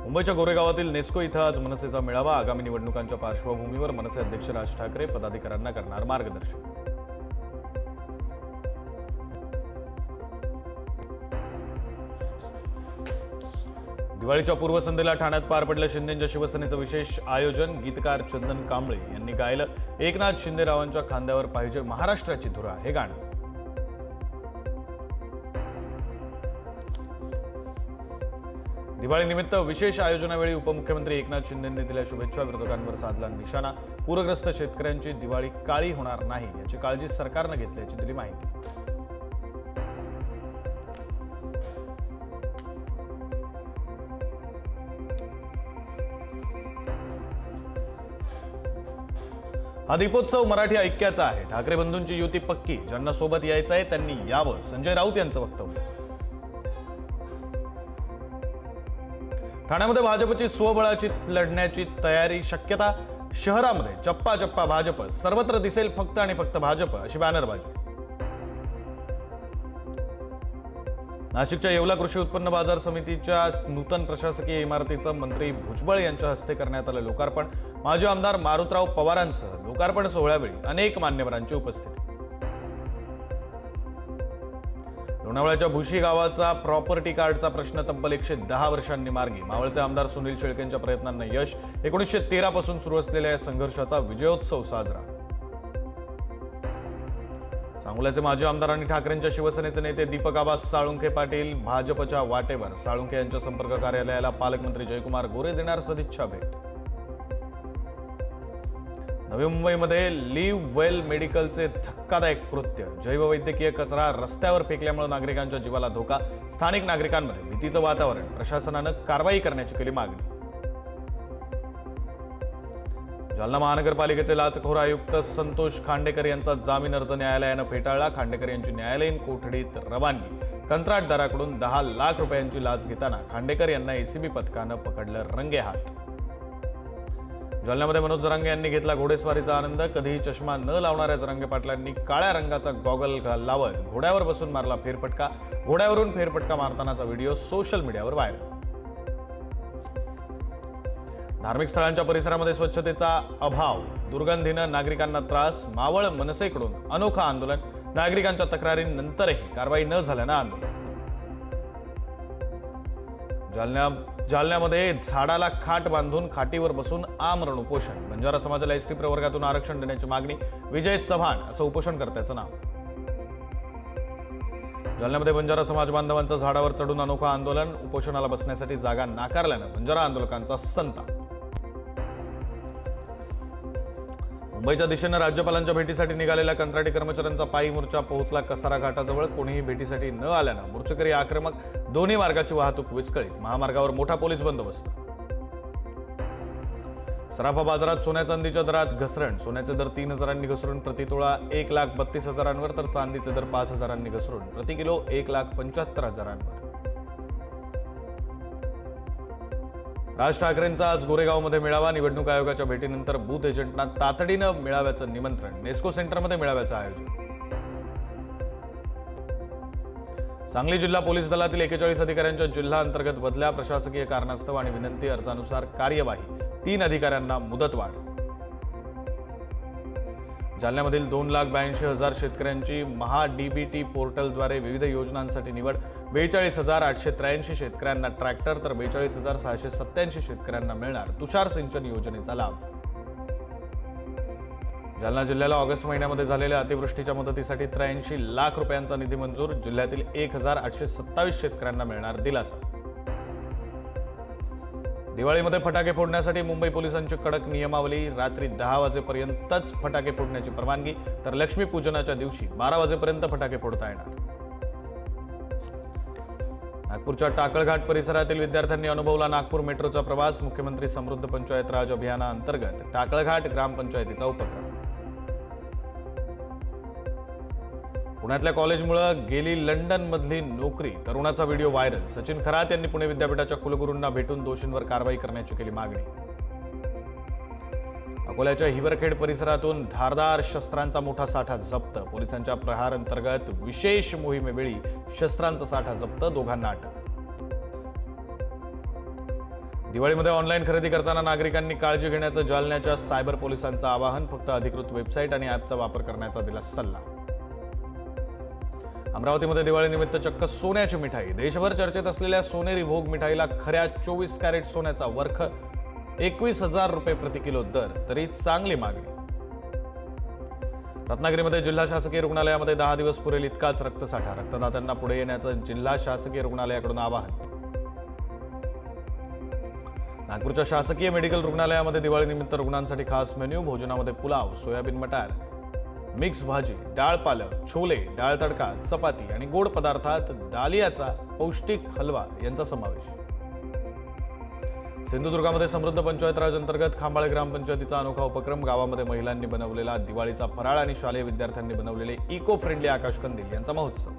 मुंबईच्या गोरेगावातील नेस्को इथं आज मनसेचा मेळावा. आगामी निवडणुकांच्या पार्श्वभूमीवर मनसे अध्यक्ष राज ठाकरे पदाधिकाऱ्यांना करणार मार्गदर्शन. दिवाळीच्या पूर्वसंध्येला ठाण्यात पार पडलं शिंदेंच्या शिवसेनेचं विशेष आयोजन. गीतकार चंदन कांबळे यांनी गायलं एकनाथ शिंदेरावांच्या खांद्यावर पाहिजे महाराष्ट्राची धुरा हे गाणं. दिवाळीनिमित्त विशेष आयोजनावेळी उपमुख्यमंत्री एकनाथ शिंदेंनी दिल्या शुभेच्छा. विरोधकांवर साधला निशाणा. पूरग्रस्त शेतकऱ्यांची दिवाळी काळी होणार नाही याची काळजी सरकारनं घेतल्याची दिली माहिती. हा दीपोत्सव मराठी ऐक्याचा आहे. ठाकरे बंधूंची युती पक्की. ज्यांना सोबत यायचं आहे त्यांनी यावं, संजय राऊत यांचं वक्तव्य. ठाण्यामध्ये भाजपची स्वबळाची लढण्याची तयारी शक्यता. शहरामध्ये चप्पा चप्पा भाजप, सर्वत्र दिसेल फक्त आणि फक्त भाजप अशी बॅनरबाजी. नाशिकच्या येवला कृषी उत्पन्न बाजार समितीच्या नूतन प्रशासकीय इमारतीचं मंत्री भुजबळ यांच्या हस्ते करण्यात आलं लोकार्पण. माजी आमदार मारुतराव पवारांसह लोकार्पण सोहळ्यावेळी अनेक मान्यवरांची उपस्थिती. लोणावळ्याच्या भुशी गावाचा प्रॉपर्टी कार्डचा प्रश्न तब्बल 110 वर्षांनी मार्गी. मावळचे आमदार सुनील शेळकेंच्या प्रयत्नांना यश. 1913 पासून सुरू असलेल्या या संघर्षाचा विजयोत्सव साजरा. सांगोल्याचे माजी आमदार आणि ठाकरेंच्या शिवसेनेचे नेते दीपक आबा साळुंखे पाटील भाजपच्या वाटेवर. साळुंखे यांच्या संपर्क कार्यालयाला पालकमंत्री जयकुमार गोरे देणार सदिच्छा भेट. नवी मुंबईमध्ये लिव्ह वेल मेडिकलचे धक्कादायक कृत्य. जैववैद्यकीय कचरा रस्त्यावर फेकल्यामुळे नागरिकांच्या जीवाला धोका. स्थानिक नागरिकांमध्ये भीतीचं वातावरण. प्रशासनानं कारवाई करण्याची केली मागणी. जालना महानगरपालिकेचे लाचखोर आयुक्त संतोष खांडेकर यांचा जामीन अर्ज न्यायालयानं फेटाळला. खांडेकर यांची न्यायालयीन कोठडीत रवानगी. कंत्राटदाराकडून 10 लाख रुपयांची लाच घेताना खांडेकर यांना एसीबी पथकानं पकडलं रंगेहात. जालन्यामध्ये मनोज जरांगे यांनी घेतला घोडेस्वारीचा आनंद. कधीही चष्मा न लावणाऱ्या जरांगे पाटलांनी काळ्या रंगाचा गॉगल लावत घोड्यावर बसून मारला फेरफटका. घोड्यावरून फेरफटका मारतानाचा व्हिडिओ सोशल मीडियावर व्हायरल. धार्मिक स्थळांच्या परिसरामध्ये स्वच्छतेचा अभाव. दुर्गंधीनं नागरिकांना त्रास. मावळ मनसेकडून अनोखं आंदोलन. नागरिकांच्या तक्रारींनंतरही कारवाई न झाल्यानं आंदोलन. जालन्यामध्ये झाडाला खाट बांधून खाटीवर बसून आमरण उपोषण. बंजारा समाजाला एसटी प्रवर्गातून आरक्षण देण्याची मागणी. विजय चव्हाण असं उपोषणकर्त्याचं नाव. जालन्यामध्ये बंजारा समाज बांधवांचं झाडावर चढून अनोखं आंदोलन. उपोषणाला बसण्यासाठी जागा नाकारल्यानं बंजारा आंदोलकांचा संताप. मुंबईच्या दिशेनं राज्यपालांच्या भेटीसाठी निघालेल्या कंत्राटी कर्मचाऱ्यांचा पायी मोर्चा पोहोचला कसारा घाटाजवळ. कोणीही भेटीसाठी न आल्यानं मोर्चेकरी आक्रमक. दोन्ही मार्गाची वाहतूक विस्कळीत. महामार्गावर मोठा पोलीस बंदोबस्त. सराफा बाजारात सोन्या चांदीच्या दरात घसरण. सोन्याचे दर 3,000 घसरून प्रतितोळा 1,32,000 तर चांदीचे दर 5,000 घसरून प्रति किलो 1,75,000. राज ठाकरेंचा आज गोरेगावमध्ये मेळावा. निवडणूक आयोगाच्या भेटीनंतर बूथ एजंटना तातडीनं मेळाव्याचं निमंत्रण. नेस्को सेंटरमध्ये मेळाव्याचं आयोजन. सांगली जिल्हा पोलीस दलातील 41 अधिकाऱ्यांच्या जिल्हा अंतर्गत बदल्या. प्रशासकीय कारणास्तव आणि विनंती अर्जानुसार कार्यवाही. 3 अधिकाऱ्यांना मुदतवाढ. जालन्यामधील 2,82,000 शेतकऱ्यांची महा-डीबीटी पोर्टलद्वारे विविध योजनांसाठी निवड. 42,883 शेतकऱ्यांना ट्रॅक्टर तर 42,687 शेतकऱ्यांना मिळणार तुषार सिंचन योजनेचा लाभ. जालना जिल्ह्याला ऑगस्ट महिन्यामध्ये झालेल्या अतिवृष्टीच्या मदतीसाठी 83 लाख रुपयांचा निधी मंजूर. जिल्ह्यातील 1,827 शेतकऱ्यांना मिळणार दिलासा. दिवाळीमध्ये फटाके फोडण्यासाठी मुंबई पोलिसांची कडक नियमावली. रात्री 10 वाजेपर्यंतच फटाके फोडण्याची परवानगी. तर लक्ष्मीपूजनाच्या दिवशी 12 वाजेपर्यंत फटाके फोडता येणार. नागपूरच्या टाकळघाट परिसरातील विद्यार्थ्यांनी अनुभवला नागपूर मेट्रोचा प्रवास. मुख्यमंत्री समृद्ध पंचायत राज अभियानाअंतर्गत टाकळघाट ग्रामपंचायतीचा उपक्रम. पुण्यातल्या कॉलेजमुळे गेली लंडनमधली नोकरी. तरुणाचा व्हिडिओ व्हायरल. सचिन खरात यांनी पुणे विद्यापीठाच्या कुलगुरूंना भेटून दोषींवर कारवाई करण्याची केली मागणी. अकोल्याच्या हिवरखेड परिसरातून धारदार शस्त्रांचा मोठा साठा जप्त. पोलिसांच्या प्रहार अंतर्गत विशेष मोहिमेवेळी शस्त्रांचा साठा जप्त. दोघांना अटक. दिवाळीमध्ये ऑनलाईन खरेदी करताना नागरिकांनी काळजी घेण्याचं जालन्याच्या सायबर पोलिसांचं आवाहन. फक्त अधिकृत वेबसाईट आणि ॲपचा वापर करण्याचा दिला सल्ला. अमरावतीमध्ये दिवाळीनिमित्त चक्क सोन्याची मिठाई. देशभर चर्चेत असलेल्या सोनेरी भोग मिठाईला खऱ्या 24 कॅरेट सोन्याचा वर्ख 21,000 रुपये प्रति किलो दर, तरी चांगली मागणी. रत्नागिरीमध्ये जिल्हा शासकीय रुग्णालयामध्ये 10 दिवस पुरेल इतकाच रक्तसाठा. रक्तदात्यांना पुढे येण्याचं जिल्हा शासकीय रुग्णालयाकडून आवाहन. नागपूरच्या शासकीय मेडिकल रुग्णालयामध्ये दिवाळीनिमित्त रुग्णांसाठी खास मेन्यू. भोजनामध्ये पुलाव, सोयाबीन मटार, मिक्स भाजी, डाळ पालक, छोले, डाळ तडका, चपाती आणि गोड पदार्थात दालियाचा पौष्टिक हलवा यांचा समावेश. सिंधुदुर्गामध्ये समृद्ध पंचायत राज अंतर्गत खांबाळे ग्रामपंचायतीचा अनोखा उपक्रम. गावामध्ये महिलांनी बनवलेला दिवाळीचा फराळ आणि शालेय विद्यार्थ्यांनी बनवलेले इको फ्रेंडली आकाशकंदील यांचा महोत्सव.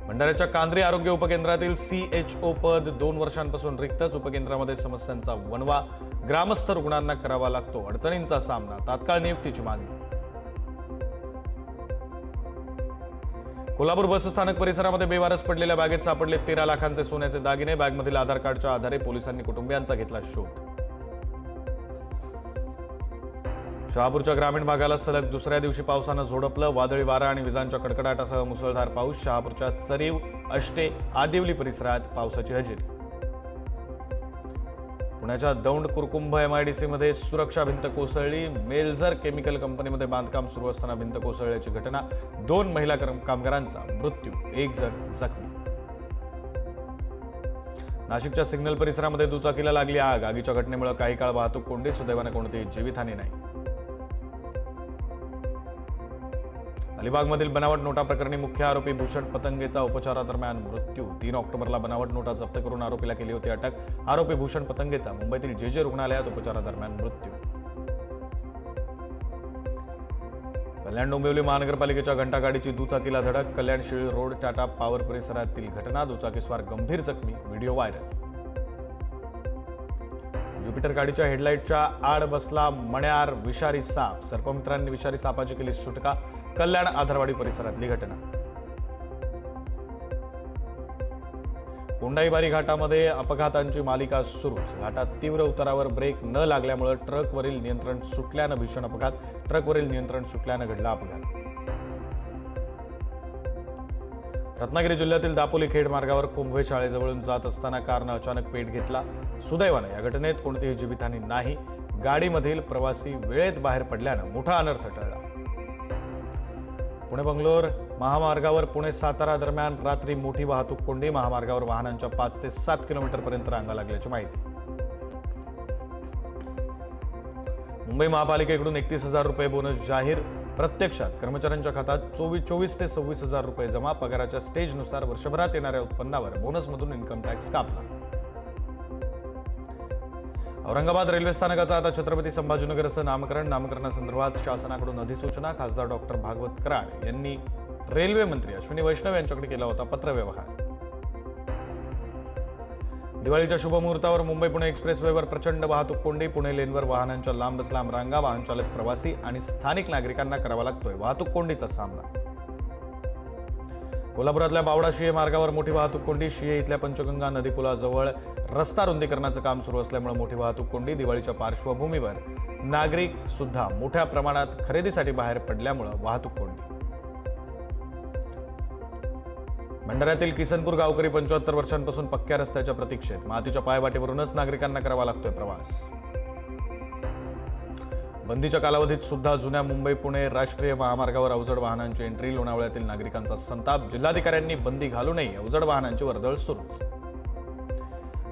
भंडाऱ्याच्या कांद्री आरोग्य उपकेंद्रातील CHO पद 2 वर्षांपासून रिक्तच. उपकेंद्रामध्ये समस्यांचा वणवा. ग्रामस्थ रुग्णांना करावा लागतो अडचणींचा सामना. तात्काळ नियुक्तीची मागणी. कोल्हापूर बसस्थानक परिसरामध्ये बेवारस पडलेल्या बॅगेत सापडले 13 लाखांचे सोन्याचे दागिने. बॅगमधील आधार कार्डच्या आधारे पोलिसांनी कुटुंबियांचा घेतला शोध. शहापूरच्या ग्रामीण भागाला सलग दुसऱ्या दिवशी पावसानं झोडपलं. वादळी वारा आणि विजांच्या कडकडाटासह मुसळधार पाऊस. शहापूरच्या चरीव, अष्टे, आदिवली परिसरात पावसाची हजेरी. पुण्याच्या दौंड कुरकुंभ MIDC मध्ये सुरक्षा भिंत कोसळली. मेलझर केमिकल कंपनीमध्ये बांधकाम सुरू असताना भिंत कोसळल्याची घटना. 2 महिला कामगारांचा मृत्यू, 1 जण जखमी. नाशिकच्या सिग्नल परिसरामध्ये दुचाकीला लागली आग. आगीच्या घटनेमुळे काही काळ वाहतूक कोंडी. सुदैवाने कोणतीही जीवितहानी नाही. अलिबागमधील बनावट नोटा प्रकरणी मुख्य आरोपी भूषण पतंगेचा उपचारादरम्यान मृत्यू. 3 ऑक्टोबरला बनावट नोटा जप्त करून आरोपीला केली होती अटक. आरोपी भूषण पतंगेचा मुंबईतील JJ रुग्णालयात उपचारादरम्यान मृत्यू. कल्याण डोंबिवली महानगरपालिकेच्या घंटागाडीची दुचाकीला धडक. कल्याण शिळी रोड टाटा पॉवर परिसरातील घटना. दुचाकीस्वार गंभीर जखमी. Video viral. ज्युपिटर गाडीच्या हेडलाईटच्या आड बसला मण्यार विषारी साप. सर्पमित्रांनी विषारी सापाची केली सुटका. कल्याण आधारवाडी परिसरातली घटना. कोंडाईबारी घाटामध्ये अपघातांची मालिका सुरूच. घाटात तीव्र उतारावर ब्रेक न लागल्यामुळे ट्रकवरील नियंत्रण सुटल्यानं भीषण अपघात. ट्रकवरील नियंत्रण सुटल्यानं घडला अपघात. रत्नागिरी जिल्ह्यातील दापोली खेड मार्गावर कुंभवे शाळेजवळून जात असताना कारनं अचानक पेट घेतला. सुदैवाने या घटनेत कोणतीही जीवितहानी नाही. गाडीमधील प्रवासी वेळेत बाहेर पडल्यानं मोठा अनर्थ टळला. पुणे बंगलोर महामार्गावर पुणे सातारा दरम्यान रात्री मोठी वाहतूक कोंडी. महामार्गावर वाहनांच्या 5 ते 7 किलोमीटरपर्यंत रांगा लागल्याची माहिती. मुंबई महापालिकेकडून 31,000 रुपये बोनस जाहीर. प्रत्यक्षात कर्मचाऱ्यांच्या खात्यात 24 ते 26,000 रुपये जमा. पगाराच्या स्टेजनुसार वर्षभरात येणाऱ्या उत्पन्नावर बोनसमधून इन्कम टॅक्स कापला. औरंगाबाद रेल्वे स्थानकाचा आता छत्रपती संभाजीनगर असं नामकरण. नामकरणासंदर्भात शासनाकडून अधिसूचना. खासदार डॉक्टर भागवत कराड यांनी रेल्वे मंत्री अश्विनी वैष्णव यांच्याकडे केला होता पत्रव्यवहार. दिवाळीच्या शुभमुहूर्तावर मुंबई पुणे एक्सप्रेसवेवर प्रचंड वाहतूक कोंडी. पुणे लेनवर वाहनांच्या लांबच लांब रांगा. वाहन चालक, प्रवासी आणि स्थानिक नागरिकांना करावा लागतोय वाहतूक कोंडीचा सामना. कोल्हापुरातल्या बावडा शिये मार्गावर मोठी वाहतूक कोंडी. शिये इथल्या पंचगंगा नदी पुलाजवळ रस्ता रुंदीकरणाचं काम सुरू असल्यामुळे मोठी वाहतूक कोंडी. दिवाळीच्या पार्श्वभूमीवर नागरिक सुद्धा मोठ्या प्रमाणात खरेदीसाठी बाहेर पडल्यामुळे वाहतूक कोंडी. भंडाऱ्यातील किसनपूर गावकरी 75 वर्षांपासून पक्क्या रस्त्याच्या प्रतीक्षेत. मातीच्या पायवाटेवरूनच नागरिकांना करावा लागतोय प्रवास. बंदीच्या कालावधीत सुद्धा जुन्या मुंबई पुणे राष्ट्रीय महामार्गावर अवजड वाहनांची एंट्री. लोणावळ्यातील नागरिकांचा संताप. जिल्हाधिकाऱ्यांनी बंदी घालूनही अवजड वाहनांची वर्दळ सुरूच.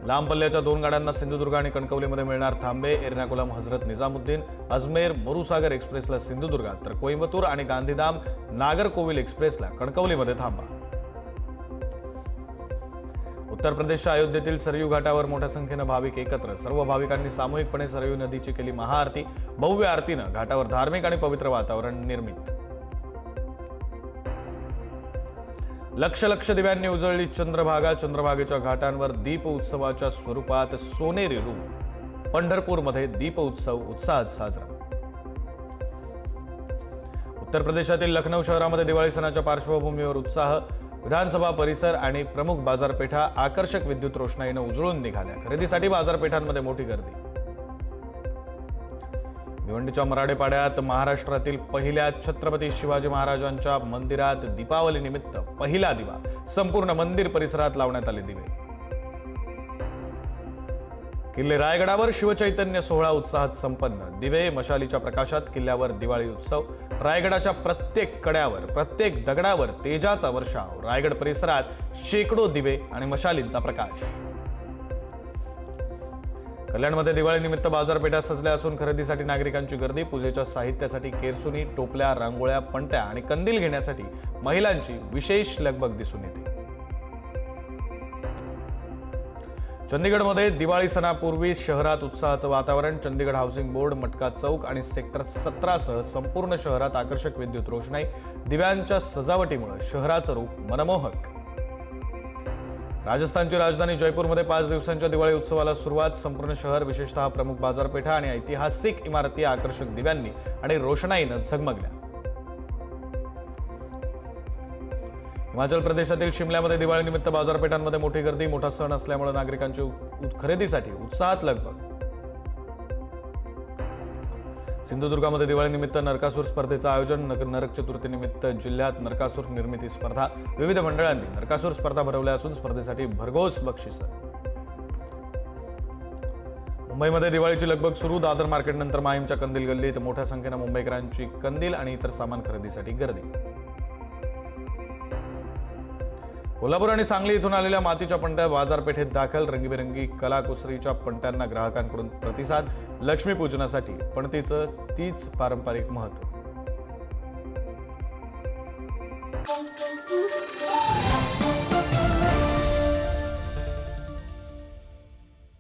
लांब पल्ल्याच्या 2 गाड्यांना सिंधुदुर्ग आणि कणकवलीमध्ये मिळणार थांबे. एर्नाकुलम हजरत निजामुद्दीन, अजमेर मरुसागर एक्सप्रेसला सिंधुदुर्गात, तर कोइंबतूर आणि गांधीधाम नागरकोविल एक्सप्रेसला कणकवलीमध्ये थांबा. उत्तर प्रदेशच्या अयोध्येतील सरयू घाटावर मोठ्या संख्येनं भाविक एकत्र. सर्व भाविकांनी सामूहिकपणे सरयू नदीची केली महाआरती. भव्य आरतीनं घाटावर धार्मिक आणि पवित्र वातावरण निर्मित. लक्ष दिव्यांनी उजळली चंद्रभागा. चंद्रभागेच्या घाटांवर दीप उत्सवाच्या स्वरूपात सोनेरी रूप. पंढरपूरमध्ये दीप उत्सव उत्साहात साजरा. उत्तर प्रदेशातील लखनौ शहरामध्ये दिवाळी सणाच्या पार्श्वभूमीवर उत्साह. विधानसभा परिसर आणि प्रमुख बाजारपेठा आकर्षक विद्युत रोषणाईनं उजळून निघाल्या. खरेदीसाठी बाजारपेठांमध्ये मोठी गर्दी. भिवंडीच्या मराठेपाड्यात महाराष्ट्रातील पहिल्या छत्रपती शिवाजी महाराजांच्या मंदिरात दीपावली निमित्त पहिला दिवा. संपूर्ण मंदिर परिसरात लावण्यात आले दिवे. किल्ले रायगडावर शिवचैतन्य सोहळा उत्साहात संपन्न. दिवे मशालीच्या प्रकाशात किल्ल्यावर दिवाळी उत्सव. रायगडाच्या प्रत्येक कड्यावर, प्रत्येक दगडावर तेजाचा वर्षाव. रायगड परिसरात शेकडो दिवे आणि मशालींचा प्रकाश. कल्याणमध्ये दिवाळीनिमित्त बाजारपेठा सजल्या असून खरेदीसाठी नागरिकांची गर्दी. पूजेच्या साहित्यासाठी केरसुनी, टोपल्या, रांगोळ्या, पणत्या आणि कंदील घेण्यासाठी महिलांची विशेष लगबग दिसून येते. चंदीगडमध्ये दिवाळी सणापूर्वी शहरात उत्साहाचं वातावरण. चंदीगड हाऊसिंग बोर्ड, मटका चौक आणि सेक्टर 17 सह संपूर्ण शहरात आकर्षक विद्युत रोषणाई. दिव्यांच्या सजावटीमुळे शहराचं रूप मनमोहक. राजस्थानची राजधानी जयपूरमध्ये 5 दिवसांच्या दिवाळी उत्सवाला सुरुवात. संपूर्ण शहर, विशेषतः प्रमुख बाजारपेठा आणि ऐतिहासिक इमारती आकर्षक दिव्यांनी आणि रोषणाईनं झगमगल्या. हिमाचल प्रदेशातील शिमल्यामध्ये दिवाळीनिमित्त बाजारपेठांमध्ये मोठी गर्दी. मोठा सण असल्यामुळे नागरिकांची खरेदीसाठी उत्साहात लगबग. सिंधुदुर्गामध्ये दिवाळीनिमित्त नरकासूर स्पर्धेचं आयोजन. नरक चतुर्थीनिमित्त जिल्ह्यात नरकासूर निर्मिती स्पर्धा. विविध मंडळांनी नरकासूर स्पर्धा भरवल्या असून स्पर्धेसाठी भरघोस बक्षिसं. मुंबईमध्ये दिवाळीची लगबग सुरू. दादर मार्केटनंतर माहीमच्या कंदील गल्लीत मोठ्या संख्येनं मुंबईकरांची कंदील आणि इतर सामान खरेदीसाठी गर्दी. कोल्हापूर आणि सांगली इथून आलेल्या मातीच्या पणत्या बाजारपेठेत दाखल. रंगीबेरंगी कलाकुसरीच्या पणत्यांना ग्राहकांकडून प्रतिसाद. लक्ष्मीपूजनासाठी पणतीचं तीच पारंपरिक महत्त्व.